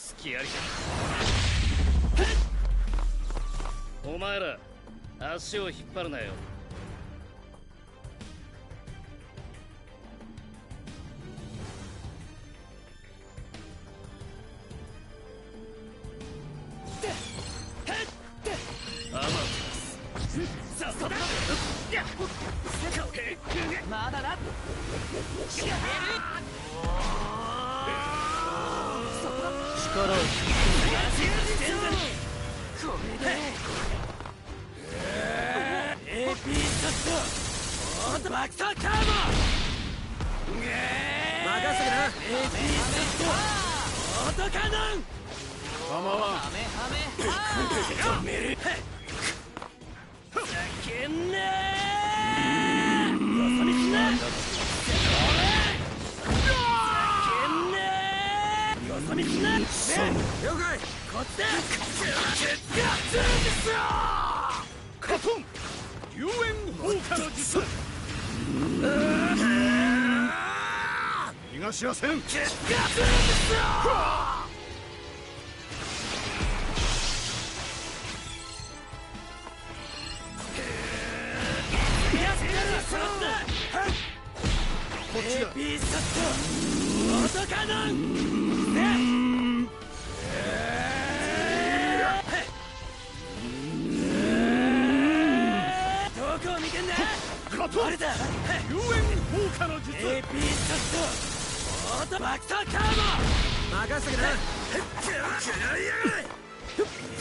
隙ありだ。お前ら足を引っ張るなよ。まだだ。力をこれでAP ショットオートバクトカーボ任せてな。AP ショットオートカノン構わん。ハメ止める。ざけんなー。よそ見すな。よそ見すな。了解。こっちだ。カトン龍炎放火の術。逃がしはせん。こっちだ。ピーストオートカノン。どこを見てんだ。カトンあれだ。龍炎放火の術。 AP ショットオートバクトカーボ任せてくれ。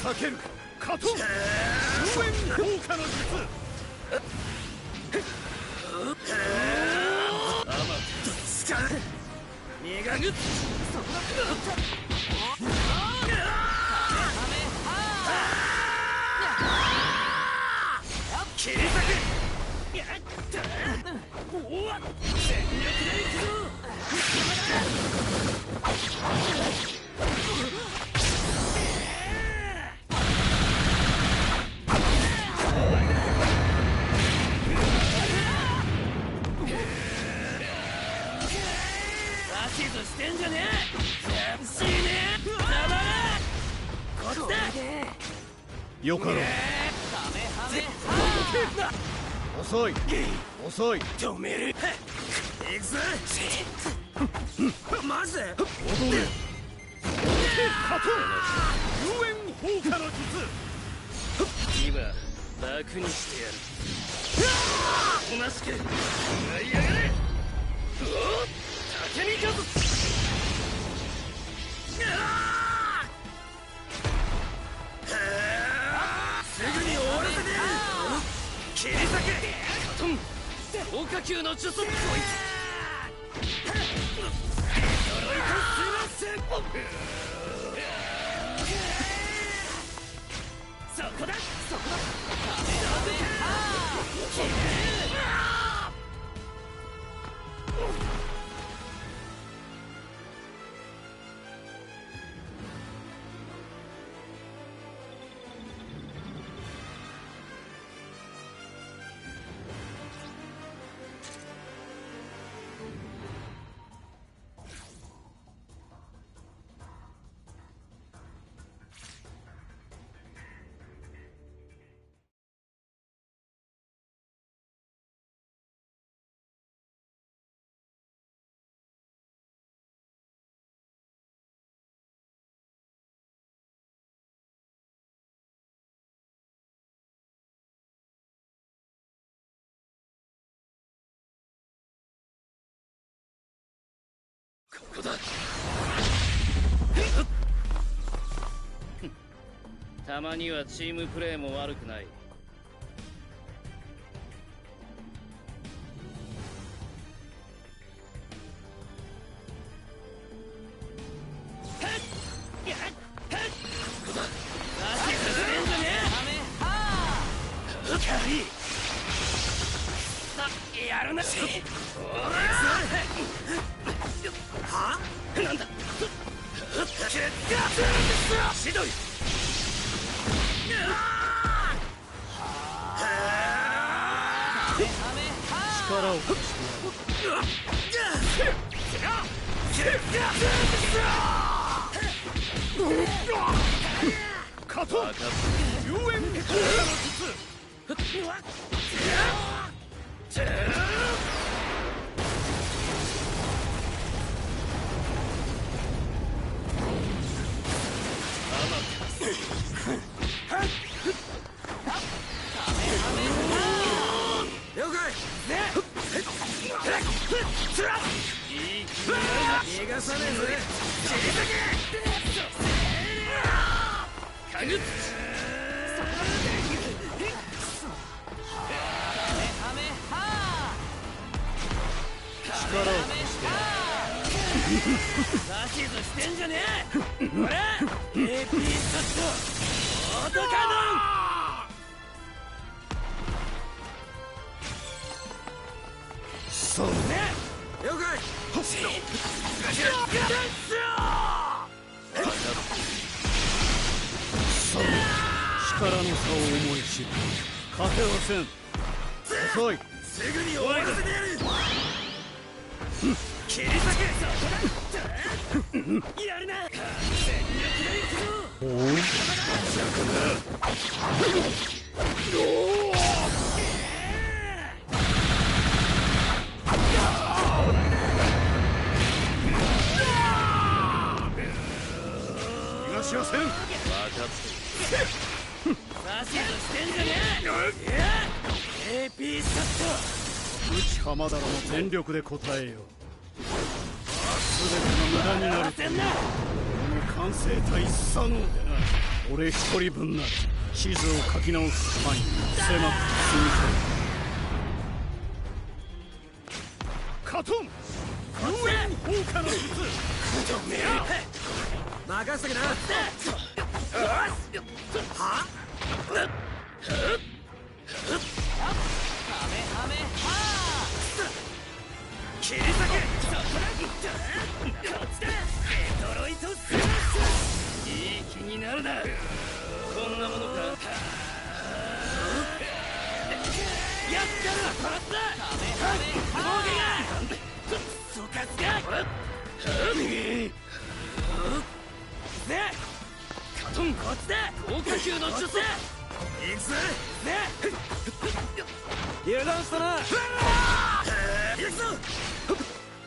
避ける。カトン龍炎放火の術。磨く。切り裂く。全力でいくぞ。指図してんじゃねえ。死ねえ。黙れ。こっちだ。よかろう。遅い遅い。止める。行くぞ。マジで。踊れ。カトン龍炎放火の術。今楽にしてやる。おとなしくやりやがれ。竹見数。すぐに終わらせてやる。切り裂け。カトン強化球の術。こいつ鎧とすいません。そこだそこだ。ここだ。たまにはチームプレーも悪くない。やるな。は？なんだ。しどい。力を貸してやる。カトン遊園効果の術了解逃がさねえぜかぐっ力を指図してんじゃねえほら AP サットオートカノンそうね了解そう力の差を思い知る勝てはせん遅いすぐに終わらせてやる切り裂けやるな全力で行くぞおお逃がしはせん分かってる指図してんじゃねえ AP サッ内浜田らも全力で応えよう全てが無駄になるというこの完成体左脳でな俺一人分なら地図を書き直す範囲狭く進みそうカトン遊園放火の術止めよ任せとけなは切り裂けこっちだデトロイトスマッシュいい気になるなこんなものかやったら殺すな峠がそかすかぜカトンこっちだ高架級の術行くぞぜ油断したな行くぞ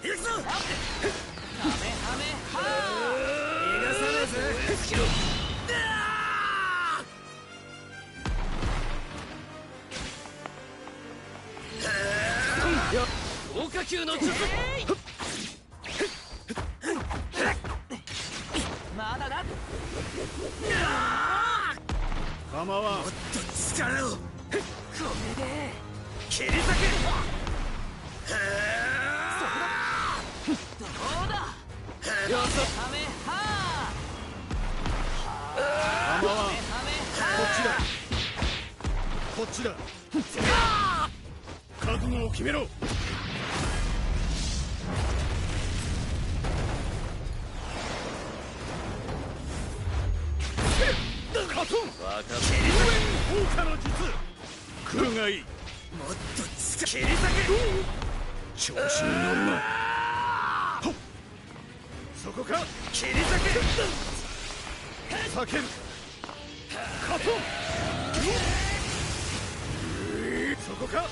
行くぞ逃がさねえぜ高架級の術まだだ構わんもっと力をこれで切り裂けどうだよそはめは構わんこっちだこっちだ覚悟を決めろカトン遊園放火の術来るがいいもっと切り裂調子に乗るなそこかけ切り裂叫ぶカトンそこか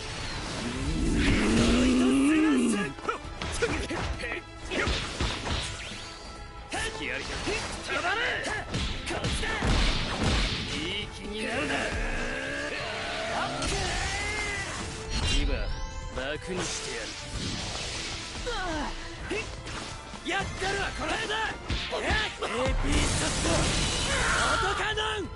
けやりただねこっちだいい気になるな今楽にしてやるやったるわこの間 AP ショットオートカノン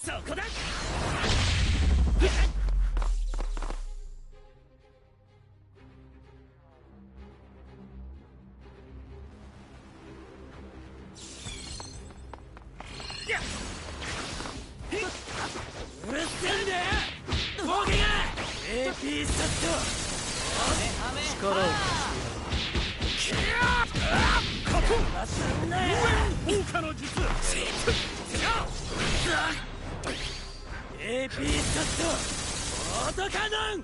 そこだ。うるせえんだよボケが AP ショット力をカトン忘んなよ放火の術。AP ショットオートカノン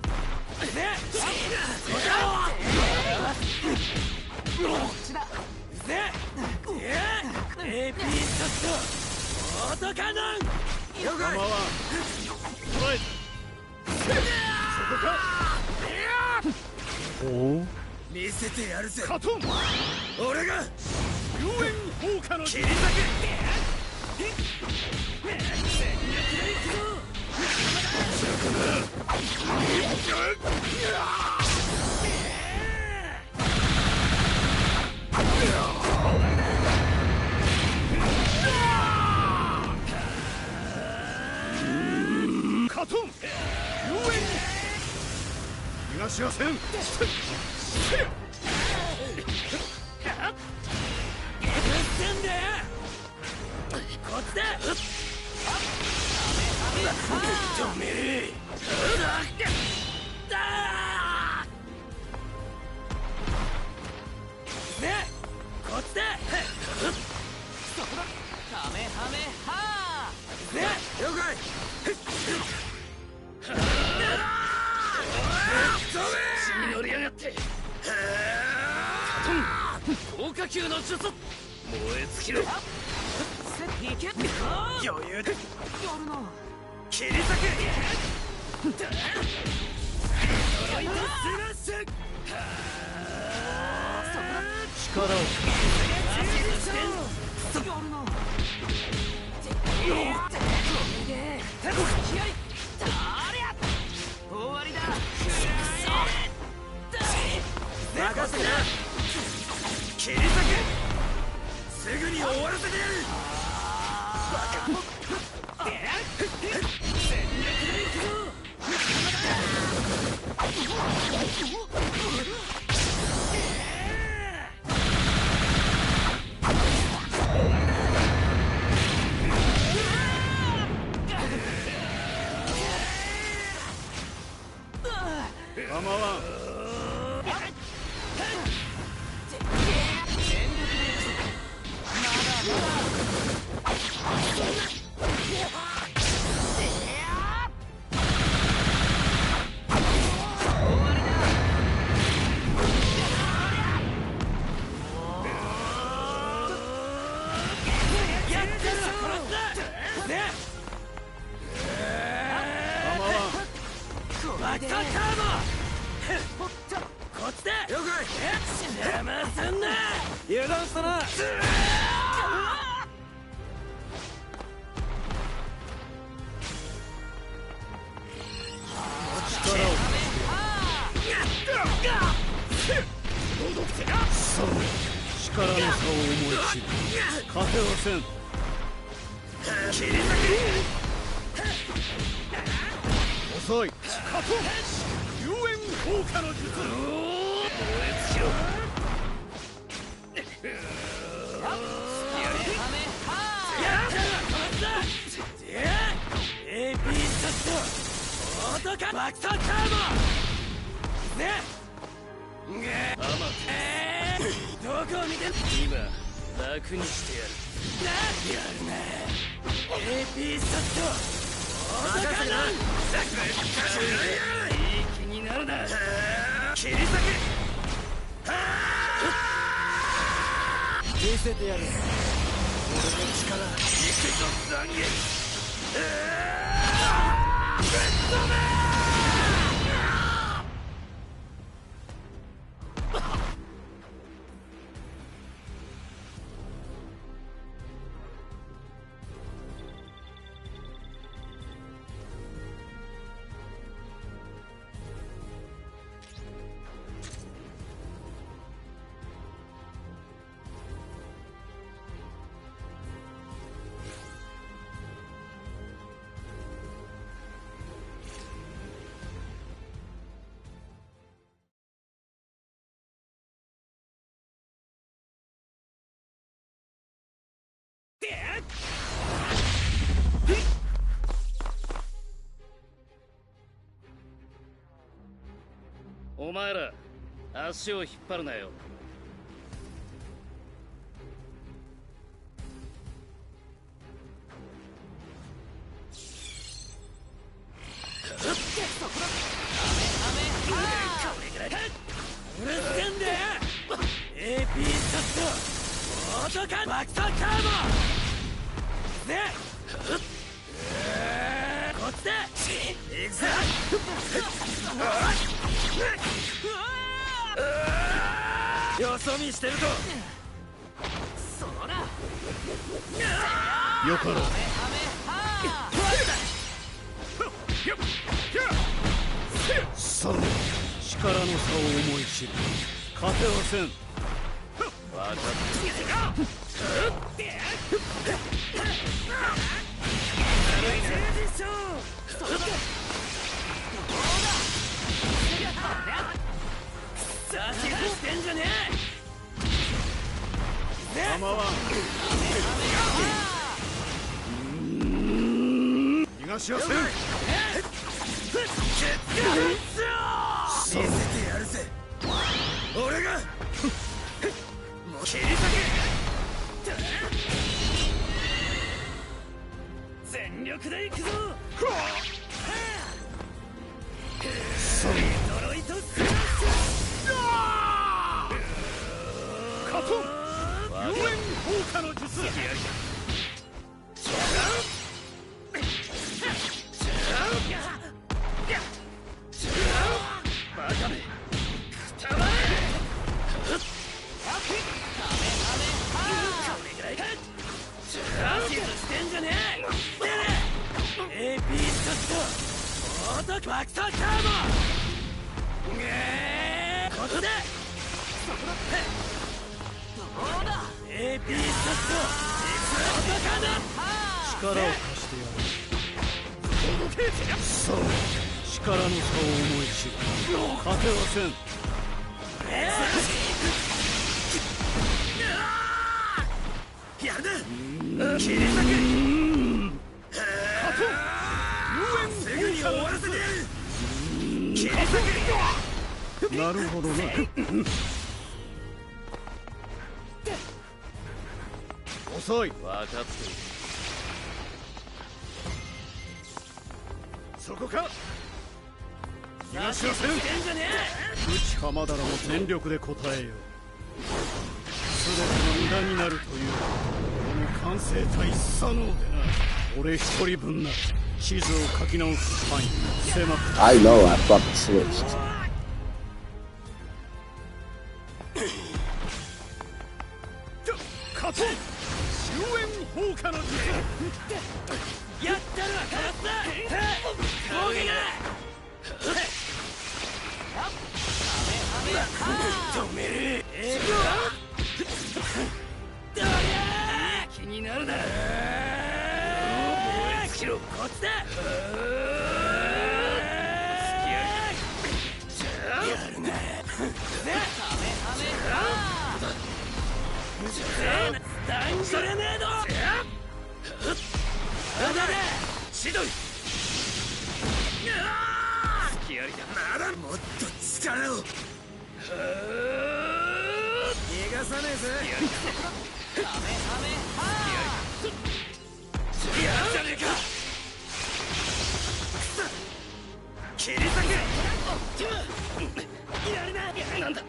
ねAP ショットオートカノン了解。構わん。捕らえた。そこか。おお。見せてやるぜカトン。俺が龍炎放火の術。切り裂け全力で行くぞカトン。龍炎。逃がしはせん。うるせんだよこっちだ止めるねこっちだそこだカメハメハーね了解血に乗りやがって。高架級の術。燃え尽きる。いけ余裕でやるな切り裂け呪いとスラッシュ力を。終わりだ任せてな切り裂けすぐに終わらせてやるバカ全力で行くぞ構わん。バッターカーボこっちだ了解邪魔すんな油断したな力を。そう。力の差を思い知る。勝てはせん。切り裂遅い。カトン。龍炎放火の術。燃え尽きろ。AP ショットオートカバクトカーボねどこを見てん今楽にしてやる。やるな AP ショットオートカノンいい気になるな。切り裂け見せてやる俺の力行くぞ残撃ぶっ飛べお前ら足を引っ張るなよ。うるせんで AP ショットオートカンバクサーカーボでこっちで行くぜよそ見してるとそらよかろう。さあ、力の差を思い知る。勝てはせん。分かった。してんじゃねえ。構わん。逃がしはせん。見せてやるぜ。俺がもう切り裂け。全力で行くぞ。呪いとスラッシュ。カトン妖艶効果の術。バカめくたばれ。してんじゃねえ。AP ショットオートバクサーカーボこっちでどうだ AP ショットオートカーだ。力を貸してやる。さあ、力の差を思い知る。勝てはせん。やるな。切り裂け。すぐに終わらせてやる。切り裂なるほどな。遅い。分かっている。そこか。逃がしはせん。けんじゃね内浜田らも全力で答えよう。全てが無駄になるというこの完成体左脳でな。俺一人分な地図を書き直す範囲狭く。 I know I fucking switched. カトン終焉放火の術。やったるわカラスだ。ボケが止める。どりゃ気になるな。こっちだ。やるな。ダングレネード。シドリ。隙ありだ。まだもっと力を。逃がさねえぜ。やるじゃねえか。切り裂け。やるな。なんだ。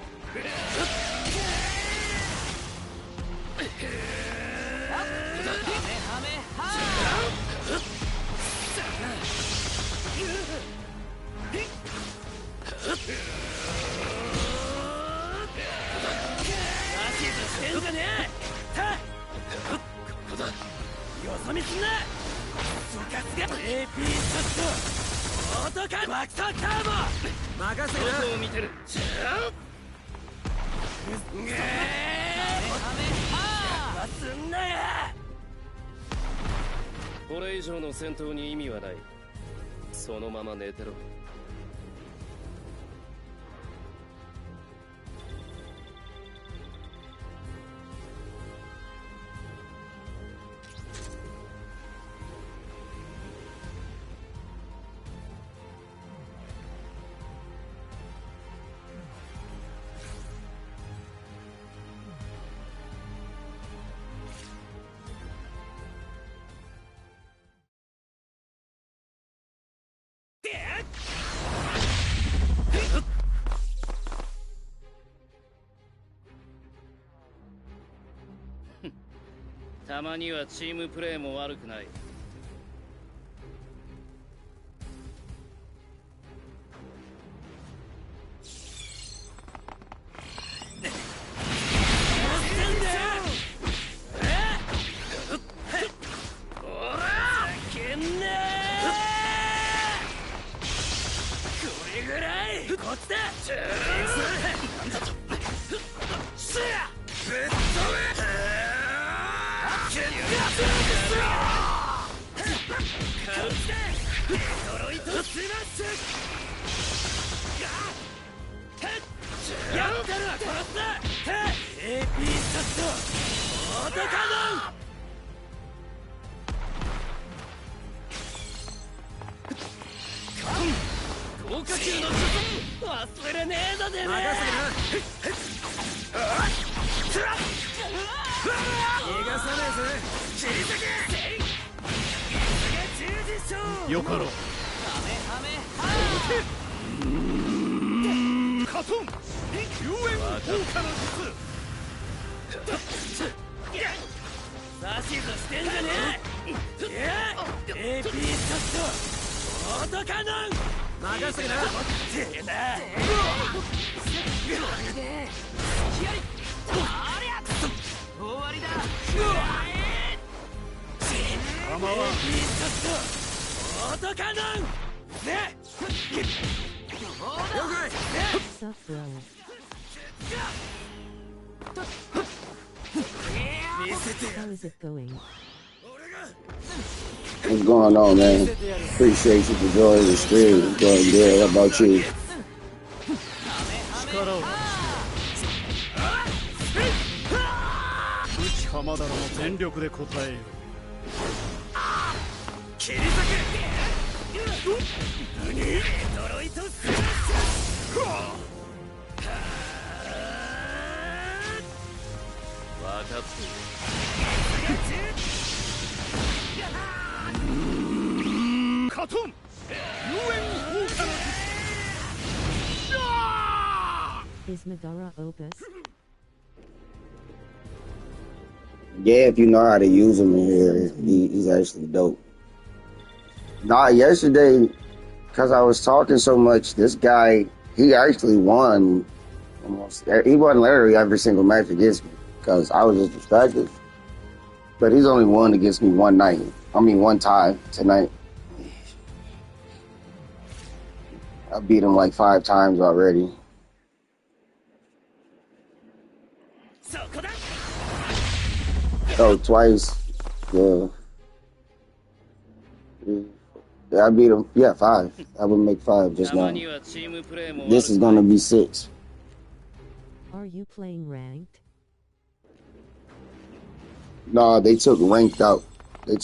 してんじゃねえ。ここだ。よそ見すんな。そかすが AP ショットオートカバクサーカーボ任せな。外を見てる。すんなや。これ以上の戦闘に意味はない。そのまま寝てろ。たまにはチームプレーも悪くない。こっちだ。なんだと。しゃ。ぶっ飛べ。ドロイトスマッシュ。やったるわ殺すな。AP シャット。オートカノン。豪華級の忘れねえぞてめえ。任せな。逃がさねえぜ。切り裂け。よかろう。カトン遊園効果の術。指図してんじゃねえ。AP ショットオートカノン。任せな。てえな。終わりだ。構わん。オートカノン。ね。了解。見せてや。 How is it going? What's going on, man? Appreciate you for joining the stream. It's going good. How about you? 力を内浜田らも全力で応えよ。切り裂け。何？ドロイトスマッシュ。分かっている。カトン遊園効果の術。 Is Madara Opus? Yeah, if you know how to use him in here, he's actually dope. Nah, yesterday, because I was talking so much, this guy, he actually won almost. He won literally every single match against me because I was just distracted. But he's only won against me one time tonight. I beat him like 5 times already. Oh, twice. Yeah. I beat him. Yeah, 5. I would make 5 just now. This is gonna be 6. Are you playing ranked? No, they took ranked out. The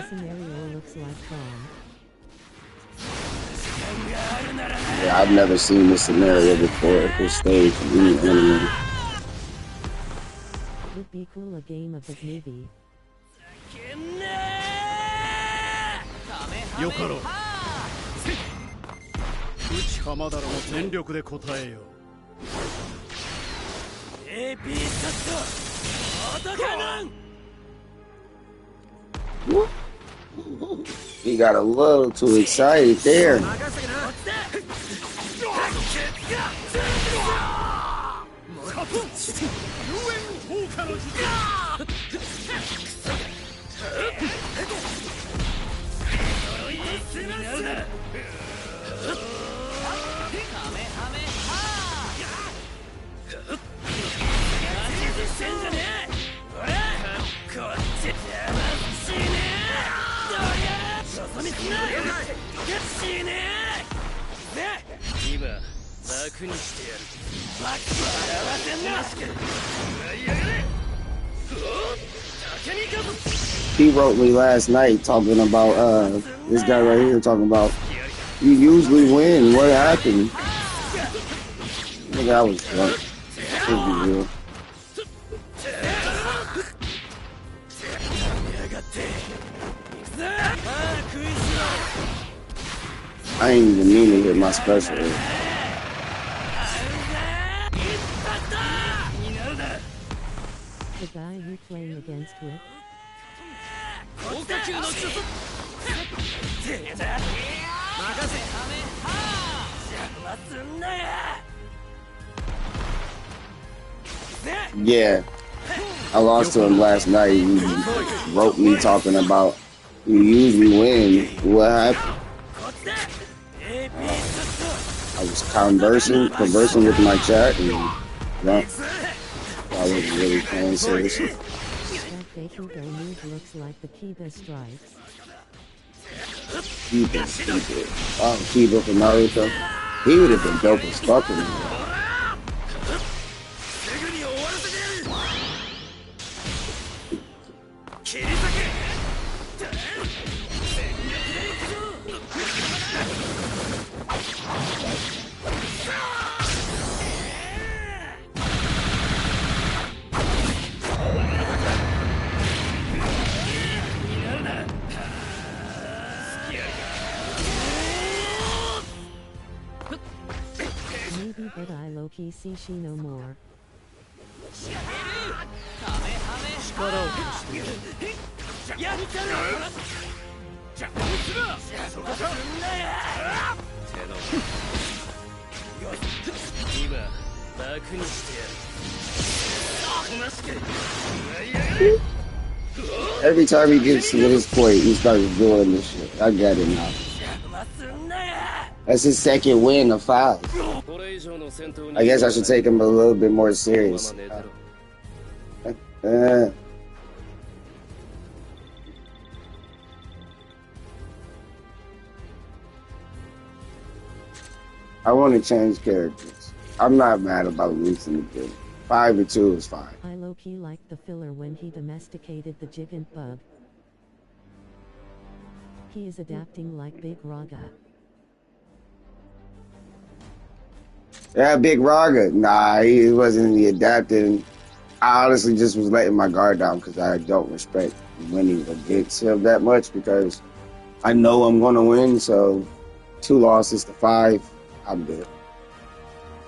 scenario looks like fun. Yeah, I've never seen this scenario before at this stage of any anime. Would be cool a game of this movie. よかろう。内浜田らも全力で応えよ。 AP ショットオートカノン。 He got a little too excited there. 放火の術になるなしてんじゃねえこっち邪魔しねえどりゃよそ見すな死ねえ今楽にしてやるバック笑わせんな食らいやがれ竹にかぶ He wrote me last night talking about this guy right here talking about you usually win. What happened? I think I was drunk. Could be real. I ain't even mean to hit my special. The guy you playing against with? 高架球の術任せ邪魔すんなや Yeah, I lost to him last night. He wrote me talking about you usually win. What happened? I was conversing with my chat, and I wasn't really playing seriously. That Bakugo move looks like the Kiba strikes. Kiba. Oh, Kiba from Naruto. He would have been dope as fuck with me. すぐに終わらせてやる切り裂け全力でいくぞ Maybe, but I low-key see she no more. 力を貸してやるやるから邪魔をすなそこか手の今楽にしてやるおとなしく食らいやがれ Every time he gets to this point, he starts doing this shit. I get it now. 邪魔すんなや That's his second win of 5. これ以上の戦闘に I guess I should take him a little bit more serious. I want to change characters. I'm not mad about losing the game. 5-2 is fine. I low-key liked the filler when he domesticated the gigant bug. He is adapting like Big Raga. Yeah, Big Raga. Nah, he wasn't the adapting. I honestly just was letting my guard down because I don't respect winning against him that much because I know I'm going to win. So 2 losses to 5, I'm good.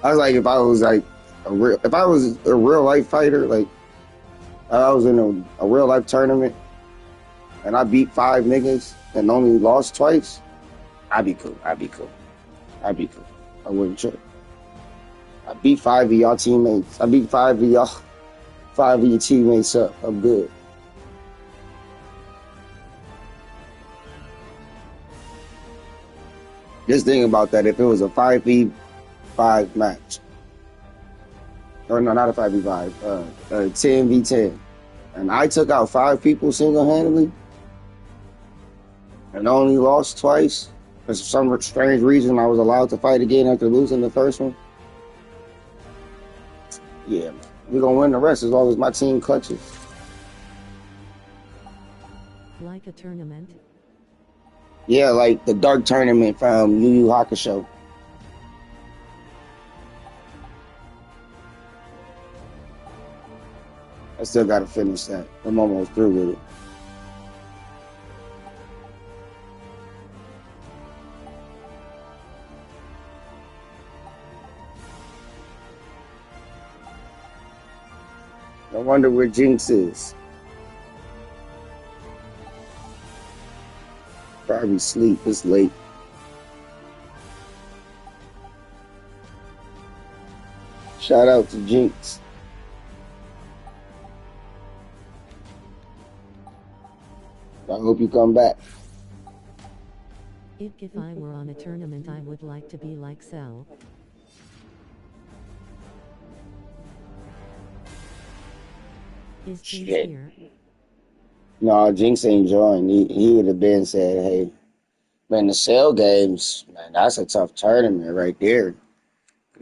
I was like, if I was a real life fighter, like I was in a real life tournament and I beat 5 niggas and only lost twice, I'd be cool. I wouldn't trip. I beat 5 of y'all teammates. I beat 5 of your teammates up. I'm good. Just think about that. If it was a 5v5 match, or no, not a 5v5, 10v10, and I took out 5 people single-handedly and only lost twice, because for some strange reason I was allowed to fight again after losing the first one. Yeah, man. We're going to win the rest as long as my team clutches. Like a tournament? Yeah, like the Dark Tournament from Yu Yu Hakusho. I still got to finish that. I'm almost through with it. I wonder where Jinx is. Probably sleep. It's late. Shout out to Jinx. I hope you come back. If I were on a tournament, I would like to be like Cell. Is Jinx Shit. here? No, Jinx ain't joined. He would have been said, hey, man, the Cell games, man, that's a tough tournament right there.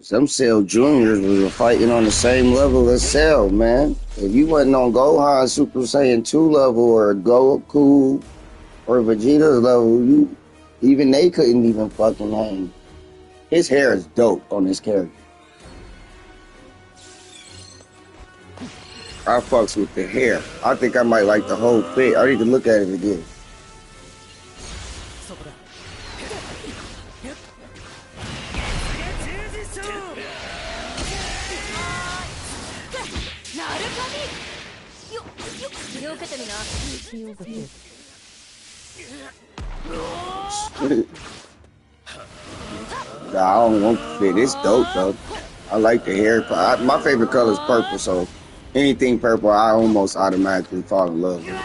Some Cell Juniors were fighting on the same level as Cell, man. If you wasn't on Gohan Super Saiyan 2 level or Goku or Vegeta's level, even they couldn't even fucking hang. His hair is dope on this character. I fucks with the hair. I think I might like the whole fit. I need to look at it again. そこだなるかみよよよけてみな Feel the fit. Nah, I don't want the fit. It's dope though. I like the hair. My favorite color is purple, so anything purple, I almost automatically fall in love with.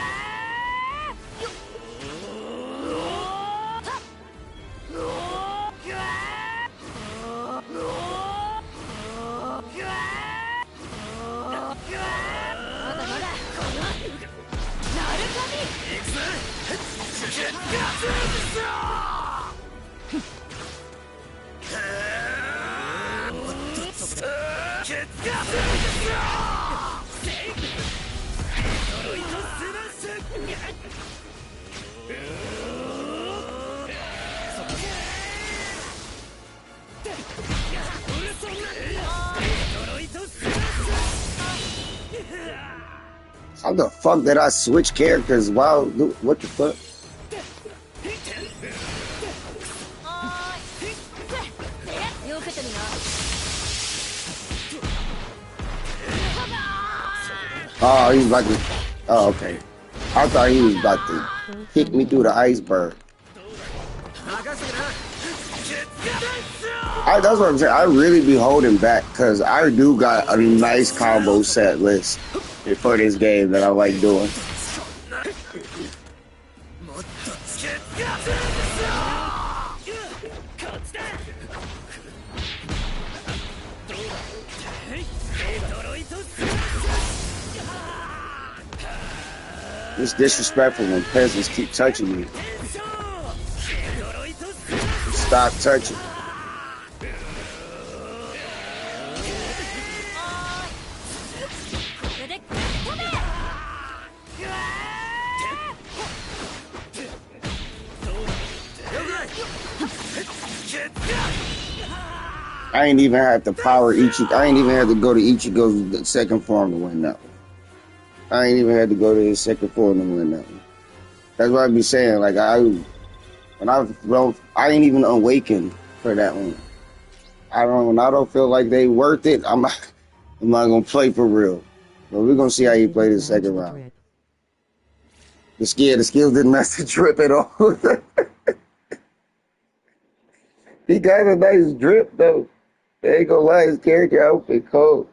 How the fuck did I switch characters? Wow, what the fuck? よけてみな Oh, he's about to. Oh, okay. I thought he was about to kick me through the iceberg. That's what I'm saying. I really be holding back because I do got a nice combo set list for this game that I like doing. It's disrespectful when peasants keep touching me. Stop touching. I ain't even have to power Ichigo. I ain't even had to go to Ichigo's second form to win that one. I ain't even had to go to his second form to win that one. That's what I be saying. Like I ain't even awakened for that one. When I don't feel like they worth it, I'm not gonna play for real. But we're gonna see how he played the second round. The skills didn't mess the drip at all. He got a nice drip though. They ain't gonna lie, his character outfit cold.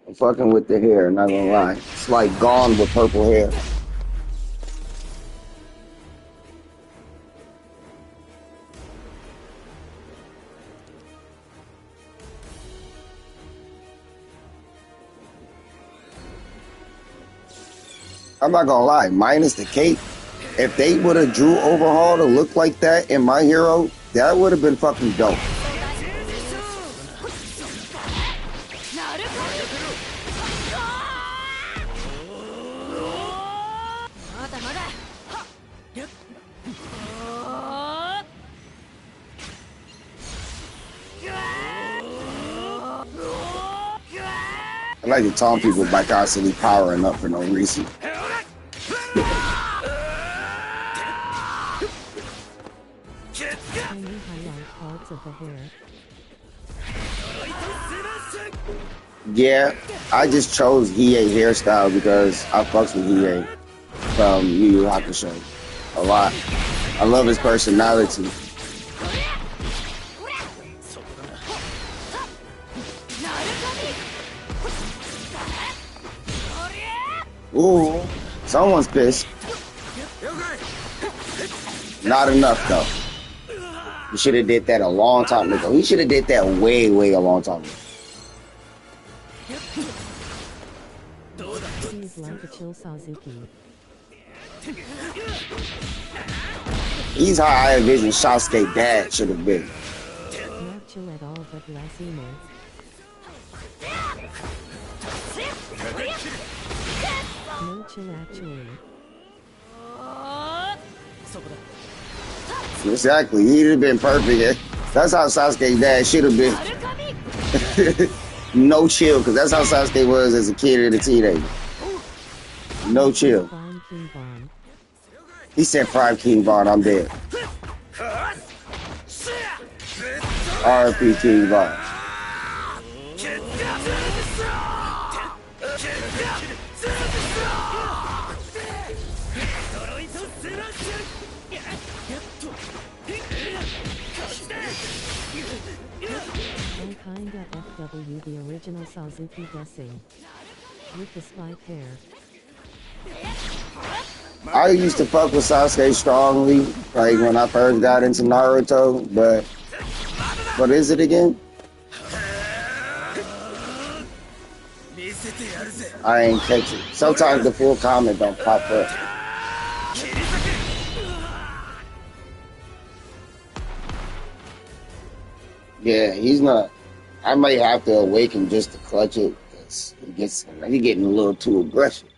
I'm fucking with the hair, not gonna lie. It's like Gone with purple hair. I'm not gonna lie, minus the cape, if they would have drew Overhaul to look like that in My Hero, that would have been fucking dope. I like to taunt people by constantly powering up for no reason. Can you highlight parts of the hair? Yeah, I just chose Hiei hairstyle because I fucks with Hiei from Yu Yu Hakusho a lot. I love his personality. Ooh, someone's pissed. Not enough though. He should have did that a long time ago. He should have did that way a long time ago. Please like a chill Sasuke. He's how I envision Sasuke dad should have been. Not chill at all, but less emo. No chill actually. Exactly, he'd have been perfect. That's how Sasuke dad should have been. No chill, because that's how Sasuke was as a kid and a teenager. No chill. Prime King Von. He said Prime King Von, I'm dead. RP King Von. I'm kinda FW the original Sasuke guessing. With the spiked hair. I used to fuck with Sasuke strongly, like when I first got into Naruto, but what is it again? I ain't catch it. Sometimes the full comment don't pop up. Yeah, he's not. I might have to awaken just to clutch it because he's getting a little too aggressive.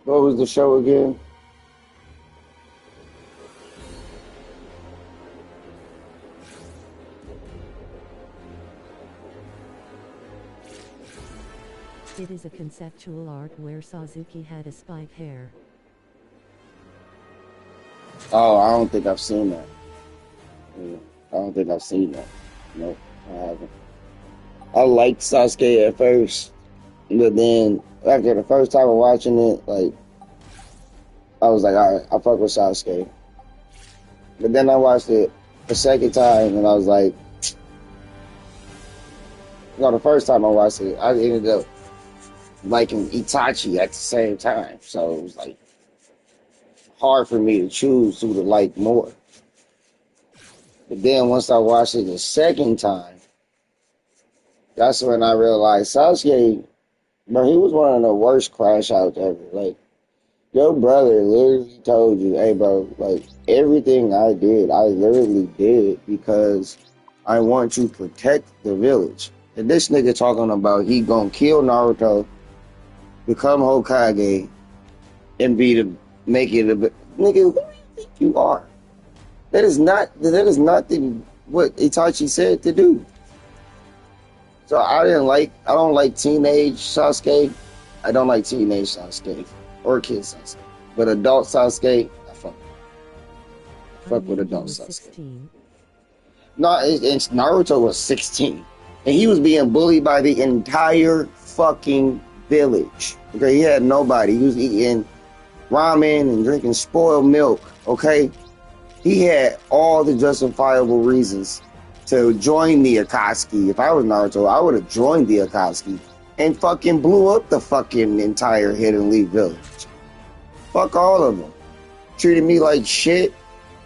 What was the show again? It is a conceptual art where Sasuke had a spiked hair. Oh, I don't think I've seen that. Yeah, I don't think I've seen that. Nope, I haven't. I liked Sasuke at first, but then after the first time of watching it, like, I was like, all right, I fuck with Sasuke. But then I watched it the second time, and I was like, no, the first time I watched it, I ended up liking Itachi at the same time. So it was like hard for me to choose who to like more. But then once I watched it the second time, that's when I realized Sasuke, bro, he was one of the worst crash outs ever. Like, your brother literally told you, hey, bro, like, everything I did, I literally did because I want to protect the village. And this nigga talking about he gonna kill Naruto, become Hokage, and make it a bit. Nigga, who do you think you are? That is not what Itachi said to do. So I don't like teenage Sasuke. I don't like teenage Sasuke or kid Sasuke. But adult Sasuke, I fuck with adult Sasuke. 16. No, it's Naruto was 16. And he was being bullied by the entire fucking village. Okay, he had nobody. He was eating ramen and drinking spoiled milk. Okay, he had all the justifiable reasons to join the Akatsuki. If I was Naruto, I would have joined the Akatsuki and fucking blew up the fucking entire Hidden Leaf village. Fuck all of them. Treated me like shit.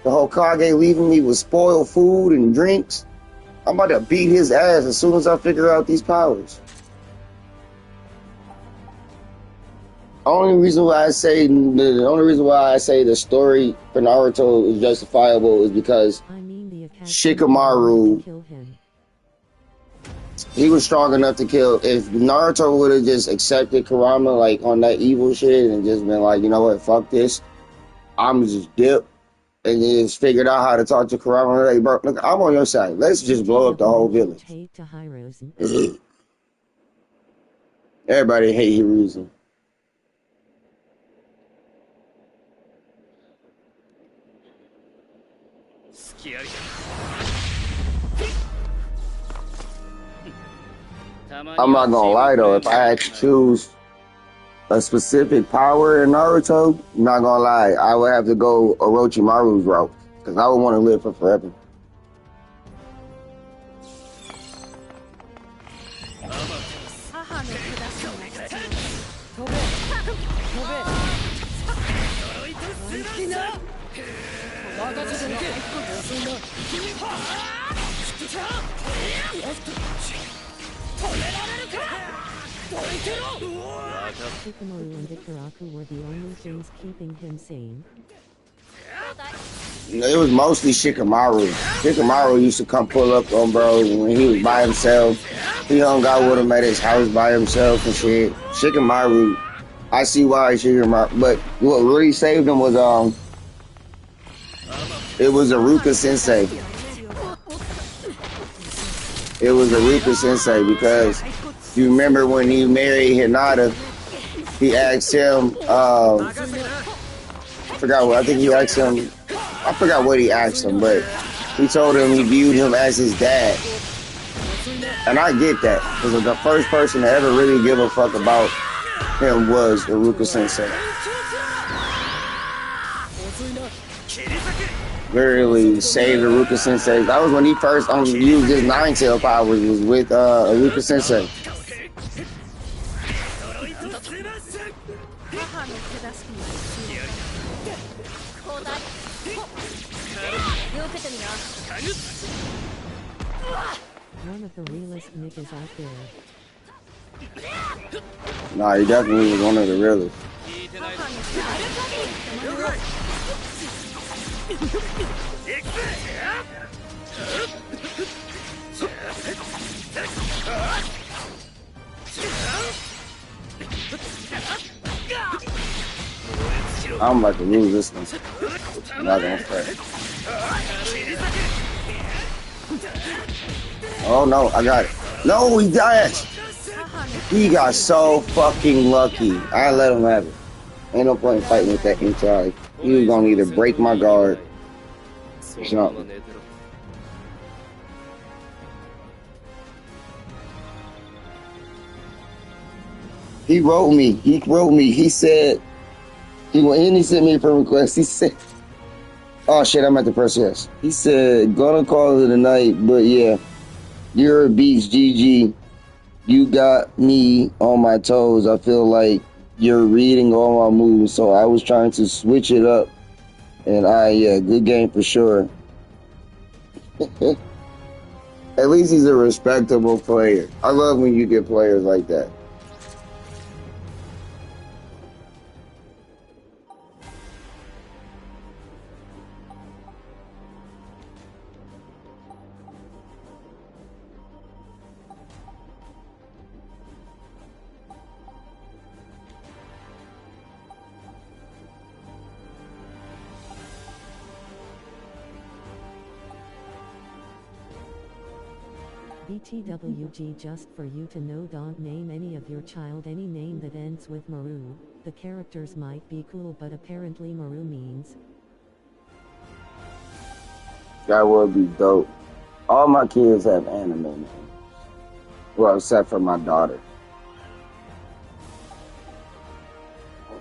The Hokage leaving me with spoiled food and drinks. I'm about to beat his ass as soon as I figure out these powers. The only reason why I say the story for Naruto is justifiable is because I mean the Shikamaru, kill him. he was strong enough to kill. If Naruto would have just accepted Kurama like on that evil shit and just been like, you know what, fuck this, I'm just dip, and just figured out how to talk to Kurama. Like, bro, look, I'm on your side. Let's just blow up the whole village. Hate to Hirozen. Everybody hate Hiruzen. I'm not gonna lie though, if I had to choose a specific power in Naruto, I'm not gonna lie, I would have to go Orochimaru's route, because I would want to live for forever. きな任せておけ遅いな止められるかどいてろ Shikamaru and Ikaraku were the only things keeping him sane. It was mostly Shikamaru. Shikamaru used to come pull up on bros when he was by himself. He hung out with him at his house by himself and shit. Shikamaru, I see why Shikamaru, but what really saved him was it was Aruka Sensei. It was Aruka Sensei because you remember when he married Hinata, he asked him, I forgot what he asked him, but he told him he viewed him as his dad. And I get that, because the first person to ever really give a fuck about him was Aruka Sensei. Literally saved Aruka Sensei. That was when he first used his Nine Tail powers, was with Aruka Sensei. One of the realest niggas out there. Nah, he definitely was one of the realest. I'm about to lose this one. I'm not gonna play. Oh no, I got it. No, he died. He got so fucking lucky. I let him have it. Ain't no point in fighting with that inside. He was gonna either break my guard or something. He wrote me. He said, he sent me a friend request. He said, oh shit, I'm at the press yes. He said, gonna call it a night, but yeah, you're a beast, GG. You got me on my toes. I feel like you're reading all my moves, so I was trying to switch it up. And yeah, good game for sure. At least he's a respectable player. I love when you get players like that. BTWG, just for you to know, don't name any of your child any name that ends with Maru. The characters might be cool, but apparently Maru means. That would be dope. All my kids have anime names. Well, except for my daughter.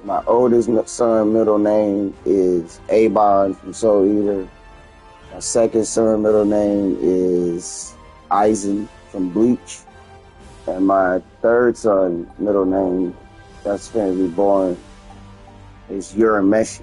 My oldest son middle name is Abon from Soul Eater. My second son middle name is Aizen from Bleach. And my third son middle name that's going to be born is Urameshi.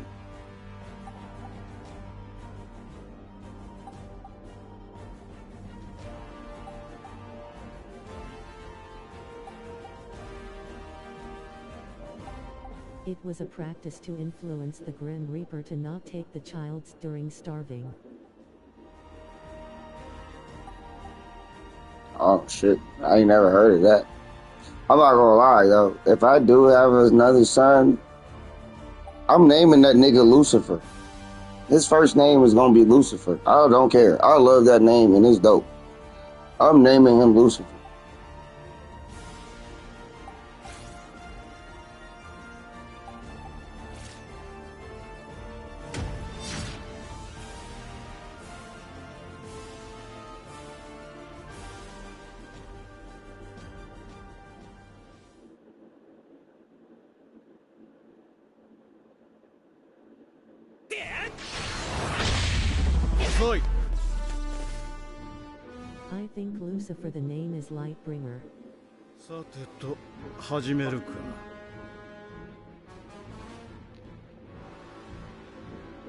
It was a practice to influence the Grim Reaper to not take the childs during starving. Oh shit, I ain't never heard of that. I'm not gonna lie though, if I do have another son, I'm naming that nigga Lucifer. His first name is gonna be Lucifer. I don't care. I love that name and it's dope. I'm naming him Lucifer. I think Lucifer, the name is Lightbringer. さてと始めるかな。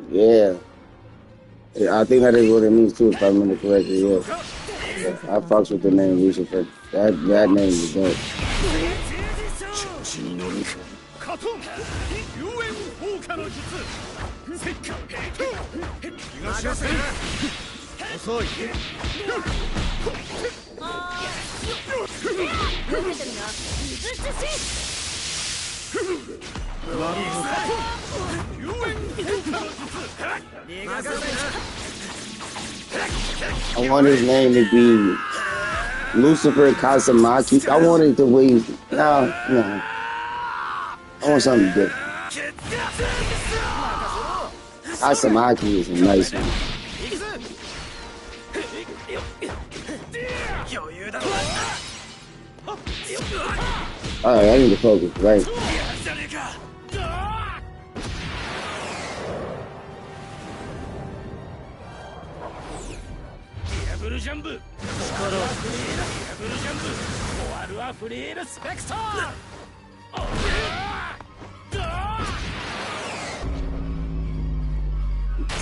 Yeah. Yeah, I think that is what it means too, if I remember correctly. Yeah. Yeah, I fucks with the name Lucifer. That name is dope. 調子に乗るかカトン遊園放火の術石火東せ遅いなるほど遊園放火の術 I want his name to be Lucifer Kazamaki. I want it to be no. I want something different. Kazamaki is a nice one. Alright, I need to focus, right? ブルジャンブ力ダブルジャンブ終わるはフリールスペクター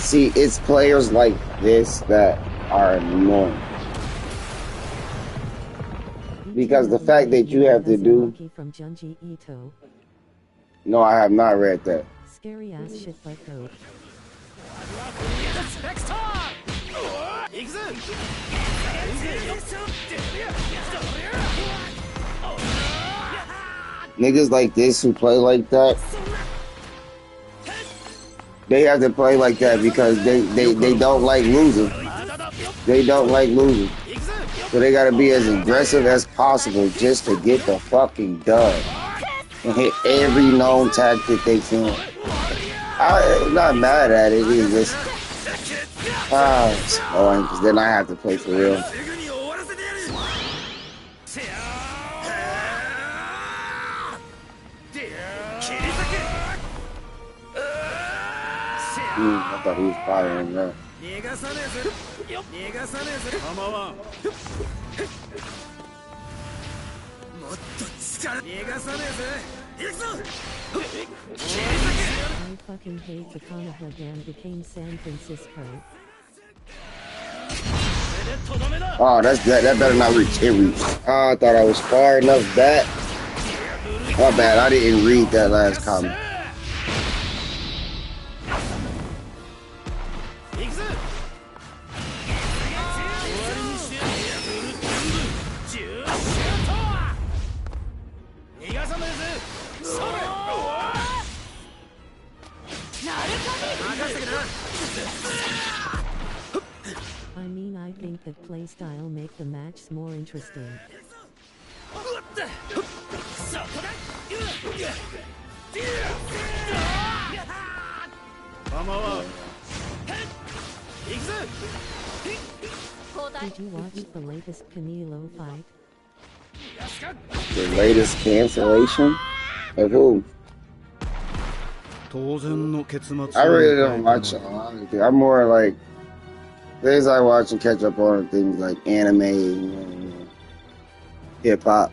See, it's players like this that are annoying. Because the fact that you have to do... From Junji Ito. No, I have not read that. Scary ass shit but dope. Niggas like this who play like that, they have to play like that because they don't like losing. They don't like losing. So they gotta be as aggressive as possible just to get the fucking dub. And hit every known tactic they can. I'm not mad at it, it's just... it's annoying because then I have to play for real. I thought he was firing that. I fucking hate the Konoha Dam became San Francisco. Oh, that's good. That better not reach. It reached. Oh, I thought I was far enough back. My bad. I didn't read that last comment. I mean, I think that playstyle make the match more interesting. Did you watch the latest Canelo fight? The latest cancellation? Of who? I really don't watch it. I'm more like things I watch and catch up on things like anime and hip hop.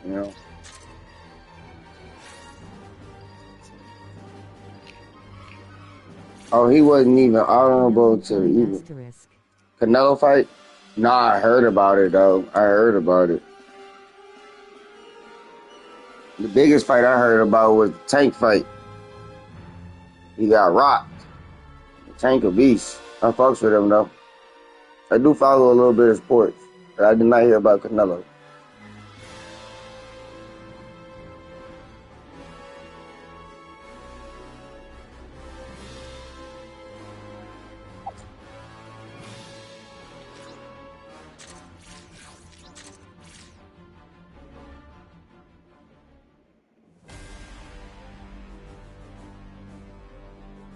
You know. Oh, he wasn't even honorable to even Canelo fight. Nah, I heard about it though. I heard about it. The biggest fight I heard about was the Tank fight. He got rocked. The Tank a beast. I fucks with him though. I do follow a little bit of sports, but I did not hear about Canelo.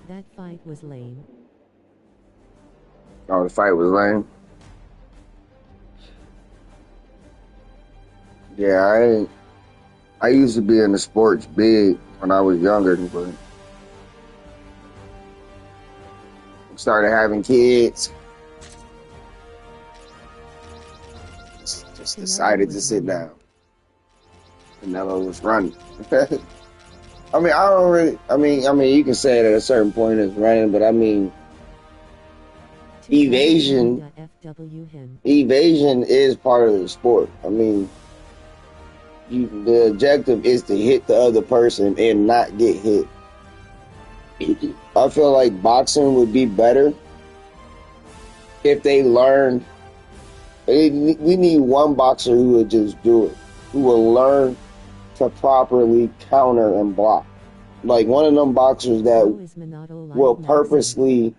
That fight was lame. Oh, the fight was lame. Yeah, I used to be in the sports big when I was younger, but started having kids. Just decided to sit down. Canelo was running. I mean, I don't really. I mean, you can say it at a certain point it's raining, but I mean, evasion, 2009 FW him. evasion is part of the sport. I mean, the objective is to hit the other person and not get hit. I feel like boxing would be better if they learned. We need one boxer who would just do it, who will learn to properly counter and block. Like one of them boxers that How is Minato like will Maxim? purposely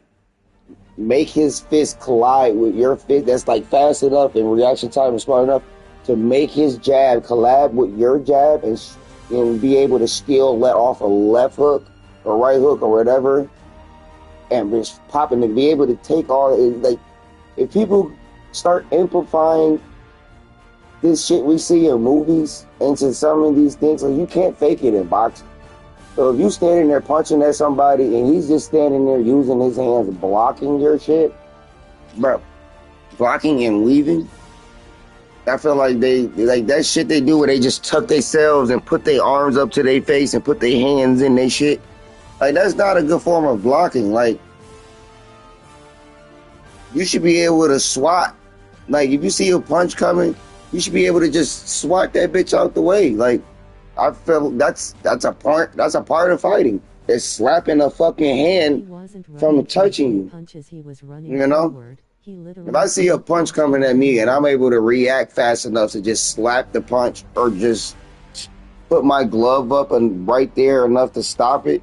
make his fist collide with your fist that's like fast enough and reaction time is smart enough to make his jab collab with your jab and be able to still let off a left hook or right hook or whatever and just popping to be able to take all like if people start amplifying this shit we see in movies into some of these things, like you can't fake it in boxing. So if you standing there punching at somebody and he's just standing there using his hands blocking your shit, bro, blocking and weaving, I feel like they like that shit they do where they just tuck themselves and put their arms up to their face and put their hands in their shit. Like that's not a good form of blocking. Like you should be able to swat. Like if you see a punch coming, you should be able to just swat that bitch out the way. Like I feel that's a part of fighting. It's slapping a fucking He hand wasn't from running touching you. punches, he was running You know? forward. He literally If I see a punch coming at me and I'm able to react fast enough to just slap the punch or just put my glove up and right there enough to stop it,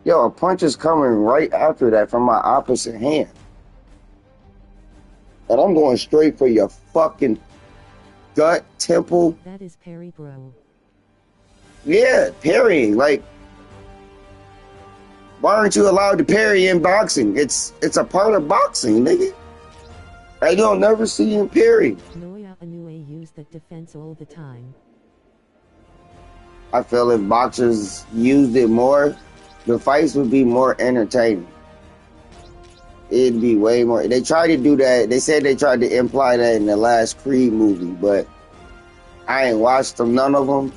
yo, a punch is coming right after that from my opposite hand. And I'm going straight for your fucking gut, temple. That is parry, bro. Yeah, parrying. Like, why aren't you allowed to parry in boxing? It's a part of boxing, nigga. I don't never see him parry. Noya Inoue used that defense all the time. I feel if boxers used it more, the fights would be more entertaining. It'd be way more. They tried to do that. They said they tried to imply that in the last Creed movie, but I ain't watched them, none of them.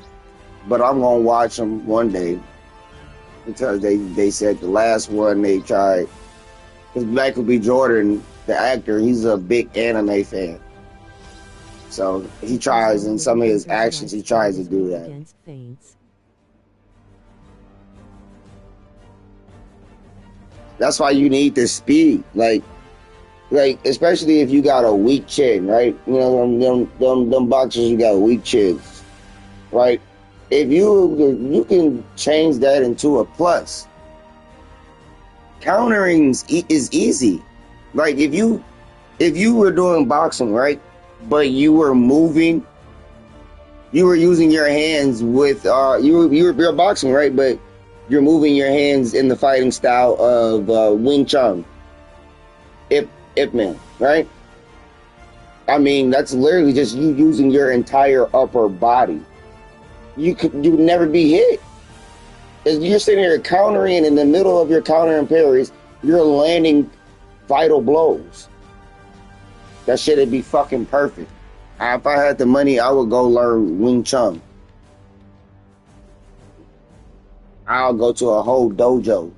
But I'm gonna watch them one day because they said the last one they tried. Because Michael B. Jordan, the actor, he's a big anime fan. So he tries, in some of his actions, he tries to do that. Against feints. That's why you need the speed, like especially if you got a weak chin, right? You know, them boxers who got weak chins, right? If you can change that into a plus. Countering is easy. Like if you were doing boxing, right, but you were moving, you were using your hands with you're boxing, right, but you're moving your hands in the fighting style of Wing Chun, Ip Man, right? I mean, that's literally just you using your entire upper body. You would never be hit. If you're sitting here countering, in the middle of your counter and parries, you're landing vital blows. That shit'd be fucking perfect. If I had the money, I would go learn Wing Chun. I'll go to a whole dojo.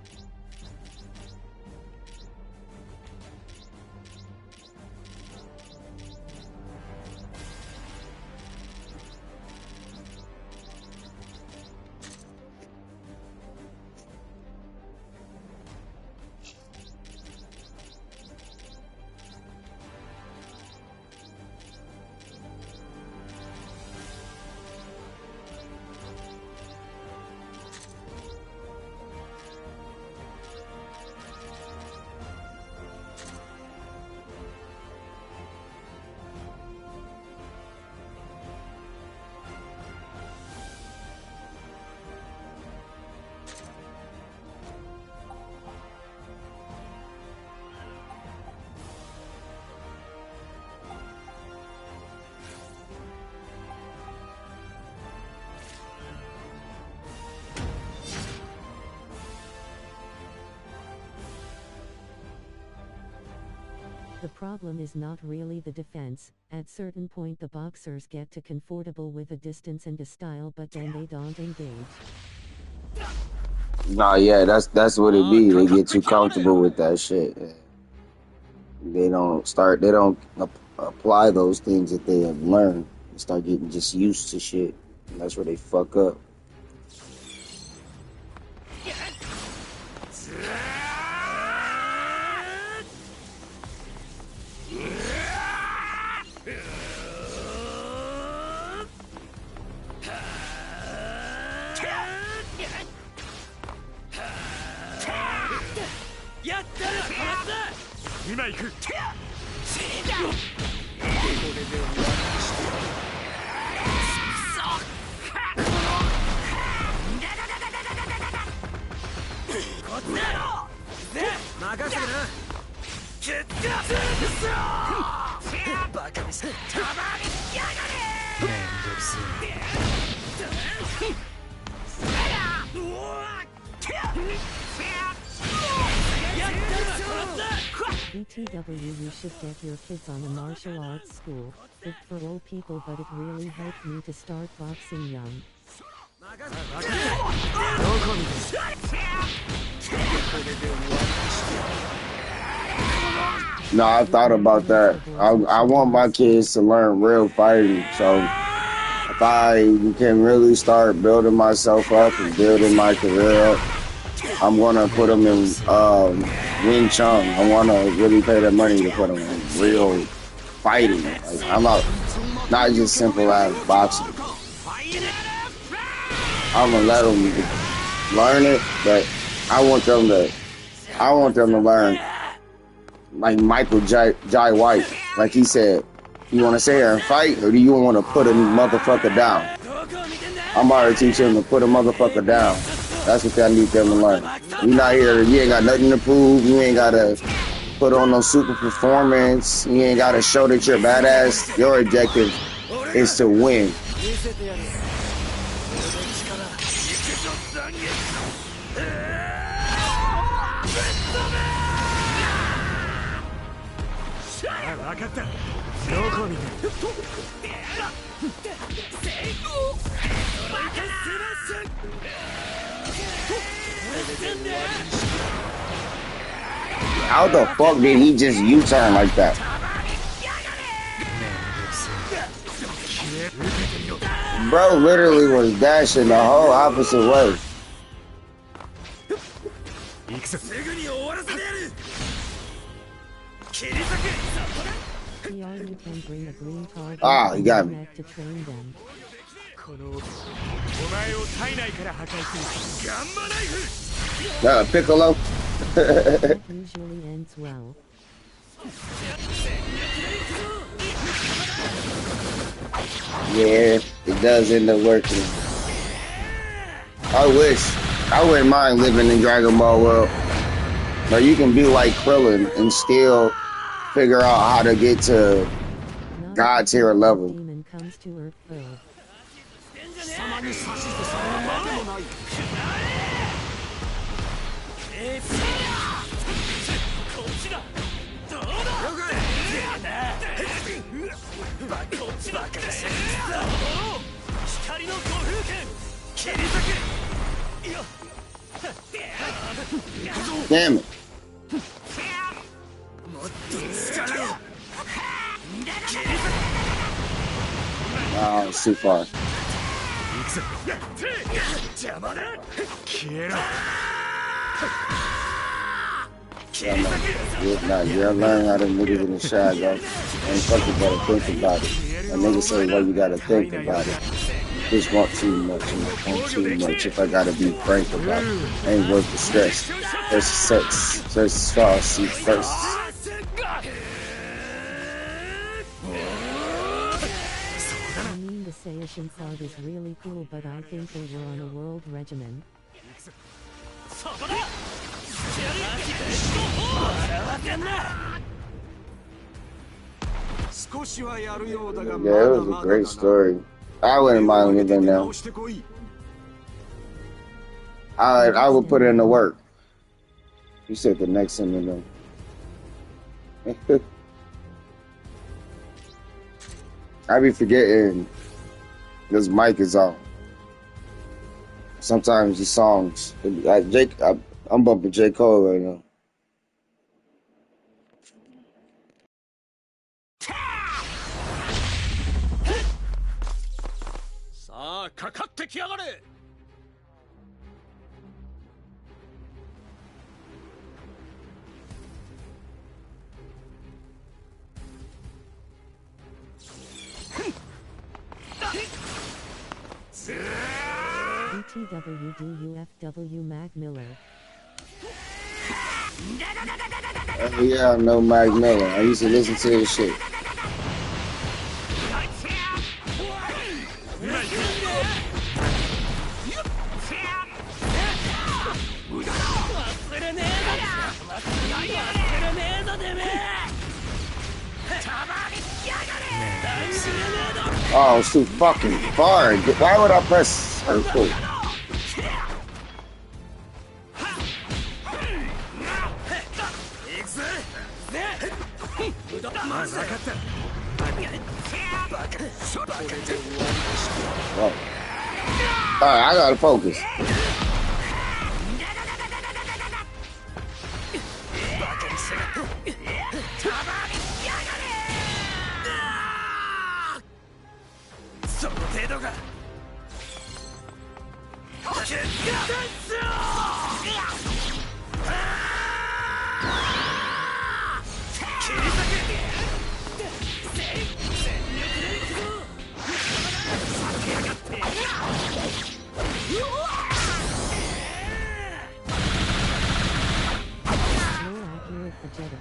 The problem is not really the defense. At certain point the boxers get too comfortable with a distance and a style, but then they don't engage. Nah, yeah, that's what it be. They get too comfortable with that shit. They don't apply those things that they have learned. They start getting just used to shit. And that's where they fuck up. BTW, you should get your kids on a martial arts school. Good for old people, but it really helped me to start boxing young. No, I thought about that. I want my kids to learn real fighting. So if I can really start building myself up and building my career up, I'm gonna put them in Wing Chun. I wanna really pay the money to put them in real fighting. Like, I'm not just simple as boxing. I'm gonna let them learn it, but I want them to learn like Michael Jai White. Like he said, you want to sit here and fight, or do you want to put a motherfucker down? I'm already teaching them to put a motherfucker down. That's what I need them to learn. You're not here, you ain't got nothing to prove. You ain't got to put on no super performance. You ain't got to show that you're badass. Your objective is to win. How the fuck did he just U-turn like that? Bro literally was dashing the whole opposite way. PR, you can bring a green card Ah, he got me. to train them. Piccolo. That usually ends well. Yeah, it does end up working. I wouldn't mind living in Dragon Ball World. But you can be like Krillin and still figure out how to get to God tier level. Demon comes to Earth Pearl. Damn it. Oh, it's too far. You're learning how to move in the shot, though. And fuck, you gotta think about it. A nigga say, well, you gotta think about it. Just want too much and want too much. If I gotta be frank about it, ain't worth the stress. There's sex. There's far see first. I mean, the Saiyajin card is really cool, but I think they were on a world regimen. Yeah, it was a great story. I wouldn't mind living now. I would put in the work. You said the next thing though. I be forgetting this mic is on. sometimes these songs, like I'm bumping J. Cole right now. さあかかってきやがれ。BTWDUFW Mac Miller. Oh yeah, I know Mac Miller. I used to listen to his shit. 忘れねえぞてめえ。 Oh, it's too fucking far. Why would I press circle? Oh. Alright, I gotta focus. More accurate Vegeta.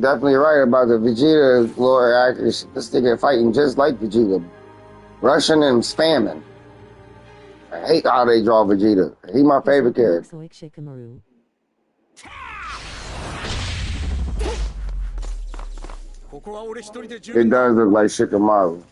Definitely right about the Vegeta lore actors. This nigga fighting just like Vegeta. Rushing and spamming. I hate how they draw Vegeta. He my favorite character. Soik Shikamaru. It does look like Shikamaru.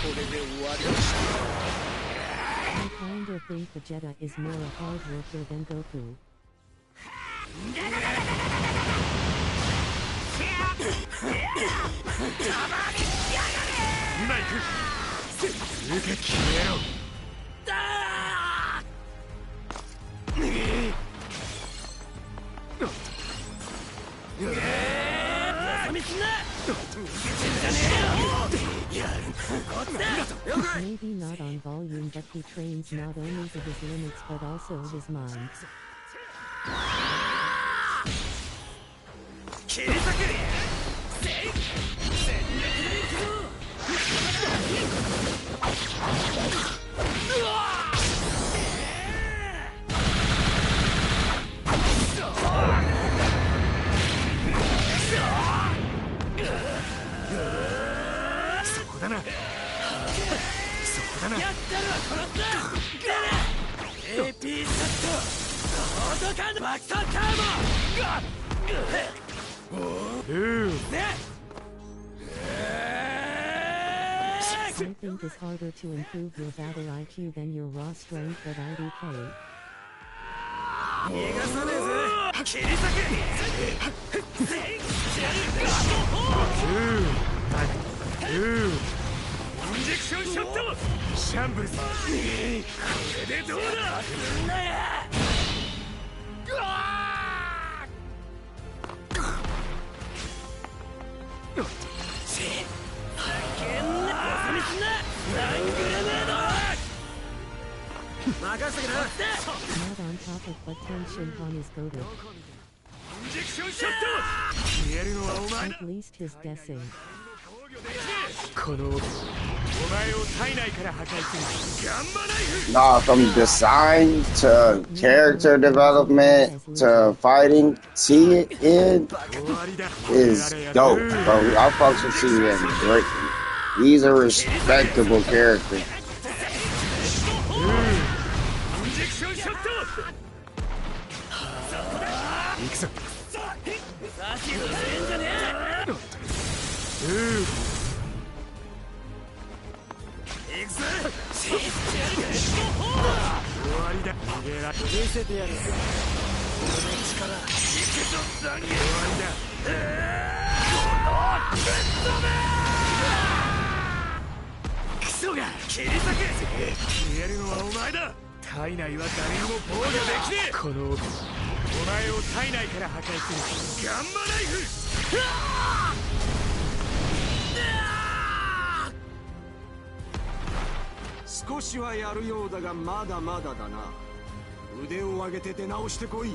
I kinda think Vegeta is more a hard worker than Goku. 今行く受け消えろMaybe not on volume, but he trains not only to his limits but also his mind. 切り裂けそこだなそこだなやったるわ殺す AP シャットオートカードマクソカーボI think it's harder to improve your battle IQ than your raw strength at IDK. 逃がさねえぜ切り裂けインジェクションショットシャンブルスこれでどうだすんなや任せてくれ Not on topic, but Ten Shinhan is goated. インジェクションショット消えるのはお前だ At least his guessing. このお前を体内から破壊するガンマナイフ Nah, from design to character development to fighting, Tien 終わりだ is dope, bro. I fuck with Tien great. He's a respectable character. インジェクションショット行くぞさしずしてんじゃねえ行くぞ終わりだ逃げら見せてやる俺の力行くぞ残業終わりだクソが切り裂け消えるのはお前だ体内は誰にも防御できねえこのお前を体内から破壊するガンマナイフ少しはやるようだがまだまだだな。腕を上げて出直してこい。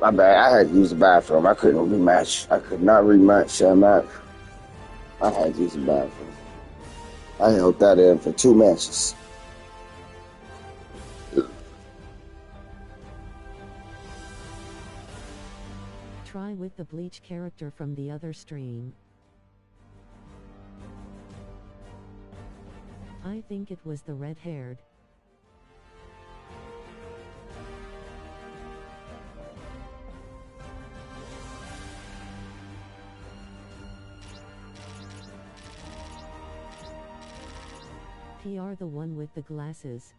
My bad. I had to use the bathroom. I couldn't rematch. I could not rematch that match. I had to use the bathroom. I held that in for 2 matches. Try with the Bleach character from the other stream. I think it was the red-haired. PR the one with the glasses.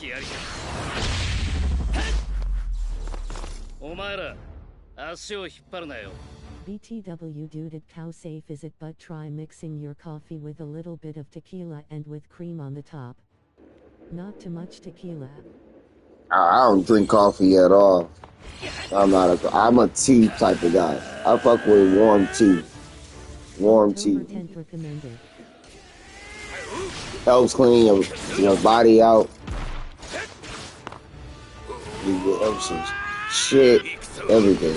気ありか。お前ら足を引っ張るなよ。 BTW dude, how safe is it? But try mixing your coffee with a little bit of tequila and with cream on the top. Not too much tequila. I don't drink coffee at all. I'm a tea type of guy. I fuck with warm tea. Warm tea. October 10th recommended. Helps clean your body out. You get everything. Shit. Everything.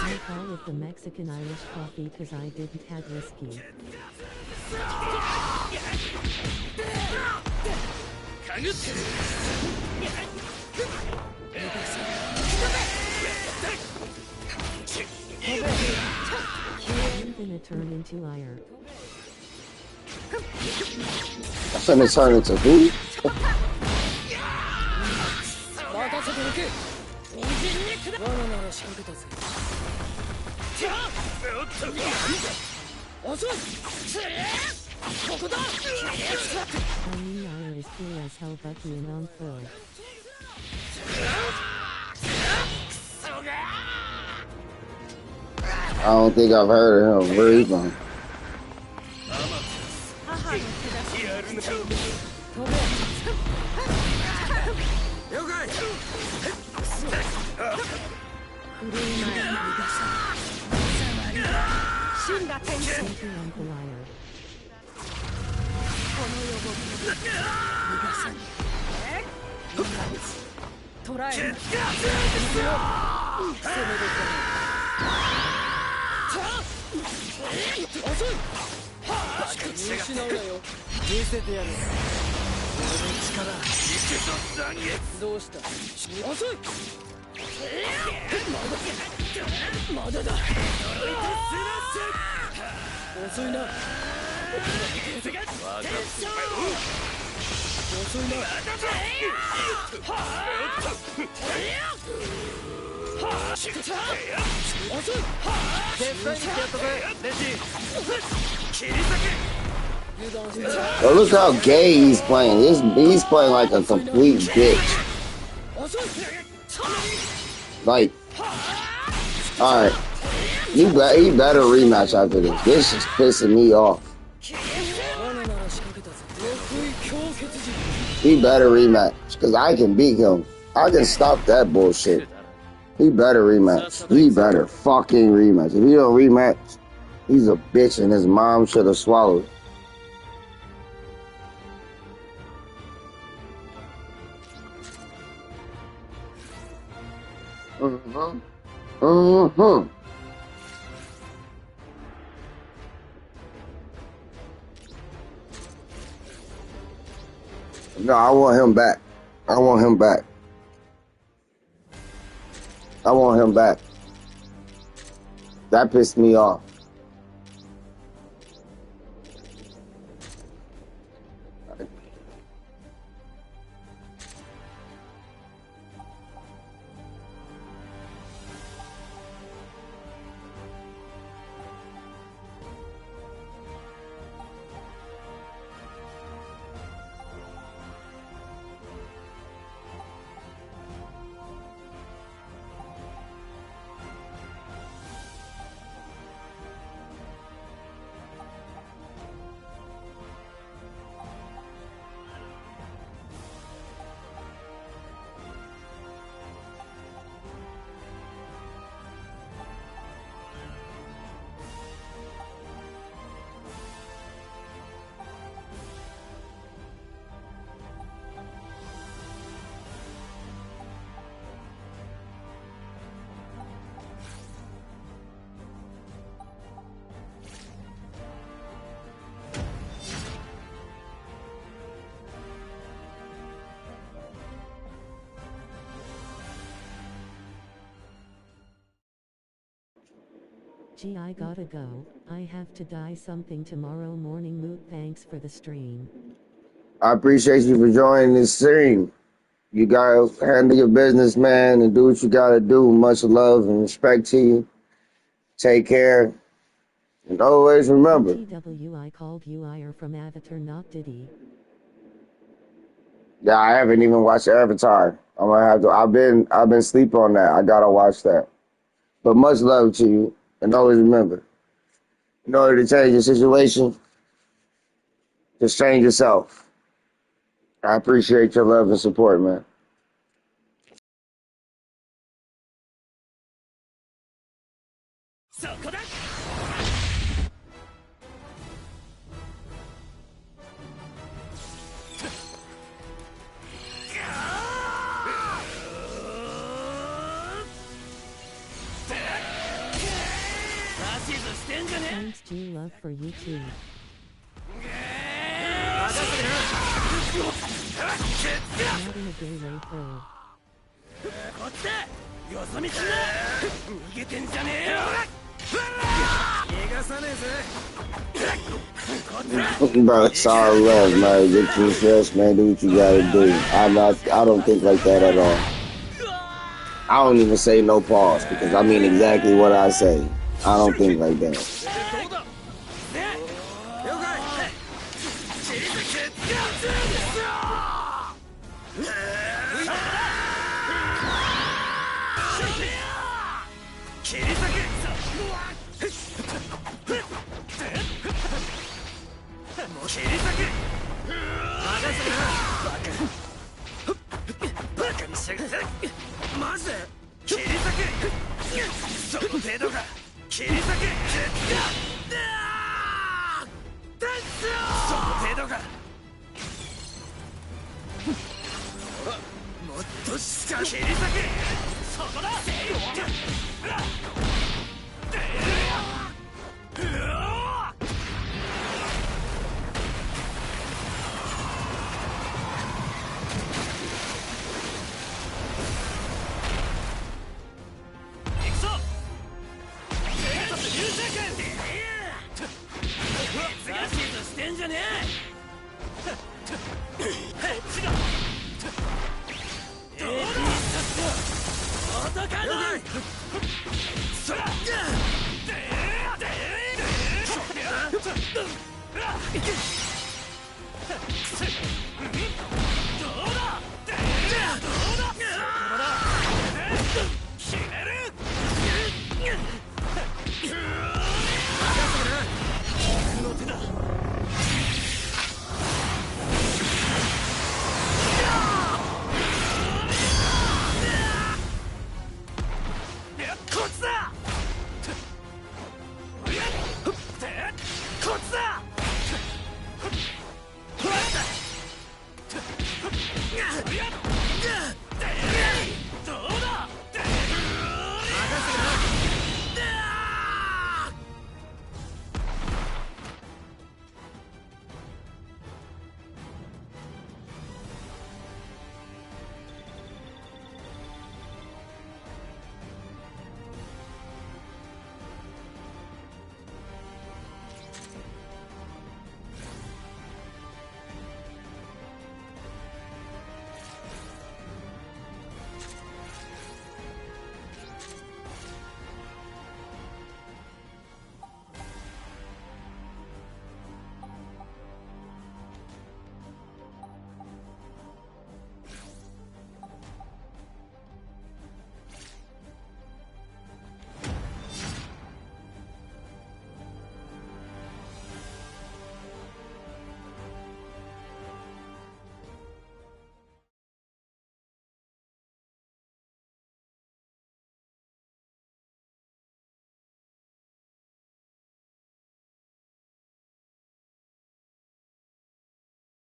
I call it the Mexican Irish coffee cause I didn't have whiskey. I'm gonna turn into ire. I'm gonna turn into who? 任せておけ。人参に下罠なら仕掛けたぜ。遅い。ここだ。I mean ire is cool as hell but you non pro. I don't think I've heard of him. Where he from? 母の手出し。飛べ。了解。振るい前に逃がさない。真が天使。 Thank you, Uncle Ire. この予告逃がさない。捕らえる。攻める遅い。見失うなよ。見せてやる。俺の力。どうした。遅い。まだだ。遅いな。遅いな。遅い。絶対にやったぜ、レジ。切り裂け。 But look how gay he's playing. He's playing like a complete bitch. Like, alright. He better rematch after this. This is pissing me off. He better rematch. Because I can beat him. I can stop that bullshit. He better rematch. He better fucking rematch. If he don't rematch, he's a bitch and his mom should have swallowed. No, I want him back. I want him back. I want him back. That pissed me off. Gee, I gotta go. I have to dye something tomorrow morning. Moot, thanks for the stream. I appreciate you for joining this stream. You gotta handle your business, man, and do what you gotta do. Much love and respect to you. Take care. And always remember. TWI called you Ire from Avatar, not Diddy. Yeah, I haven't even watched Avatar. I'm gonna have to. I've been sleep on that. I gotta watch that. But much love to you, and always remember, in order to change your situation, just change yourself. I appreciate your love and support, man. そこだ。指図してんじゃね Thanks G love for you too. え。 Not in a gay way pearl. こっちだ。よそ見すんな。逃げてんじゃねえよ。逃がさねえぜ。こっちだ。 Bro, it's all love, man. Get your stress, man. Do what you gotta do. I don't think like that at all. I don't even say no pause because I mean exactly what I say. I don't think like that. どうだ。ね。了解。チーズキッズ。切り裂け。切り裂け。任せろ。バカにしやがって。マジで。切り裂け。その程度か。切り裂け。その程度か。もっとしか切り裂け。そこだ。してんじゃねえ。どうだ。男だ。そら。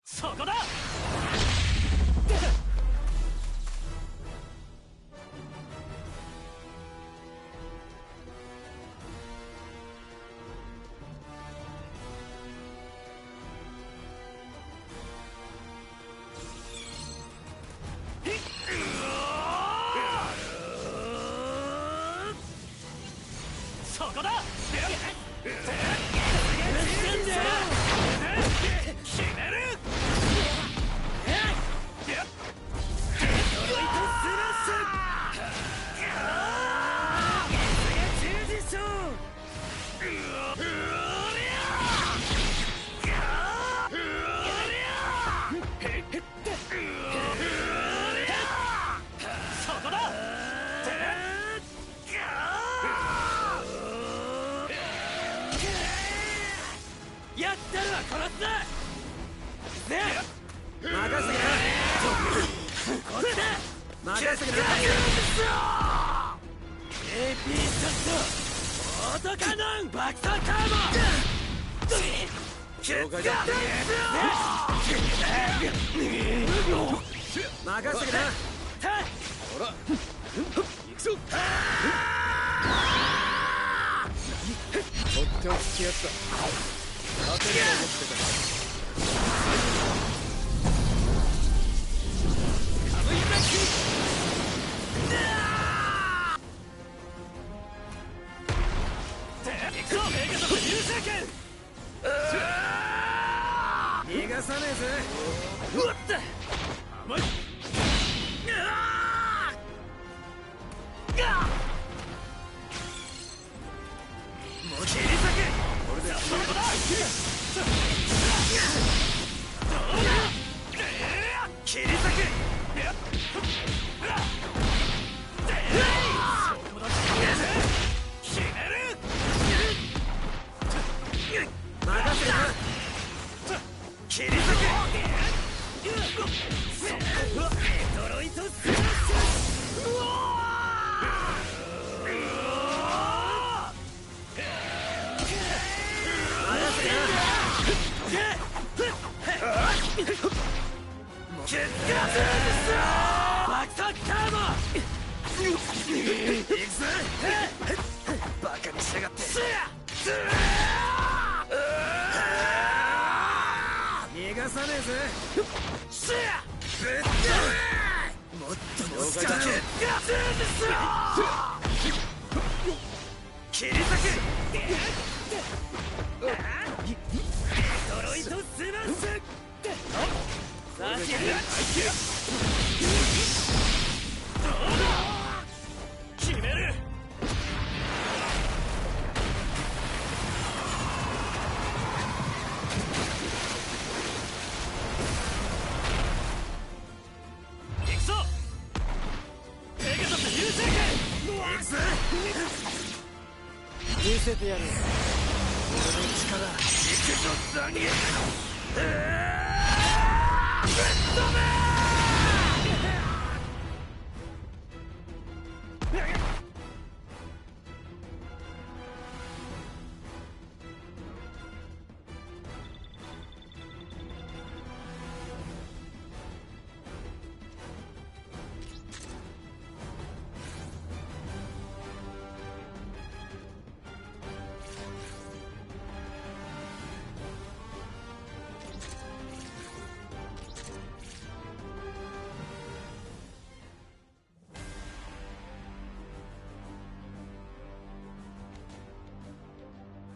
そこだ。そこだ。決める。やったるわ殺すぜ任せてなこれで任せてな AP ショットオートカノン爆走ターボ了解だ任せてなほら行くぞとっておきってやつだ勝てると思ってたカムイバック行くぞメガトと優勢権逃がさねえぜうわった甘い切り裂けこれでそこだ切り裂け決める任せてな切り裂けデトロイトスマッシュバカにしやがって逃がさねえぜもっとも了解だ切り裂けデトロイトスマッシュさあ決める行くぞペガサス優勢権行くぞ見せてやる俺の力行くぞザニぶっ飛べ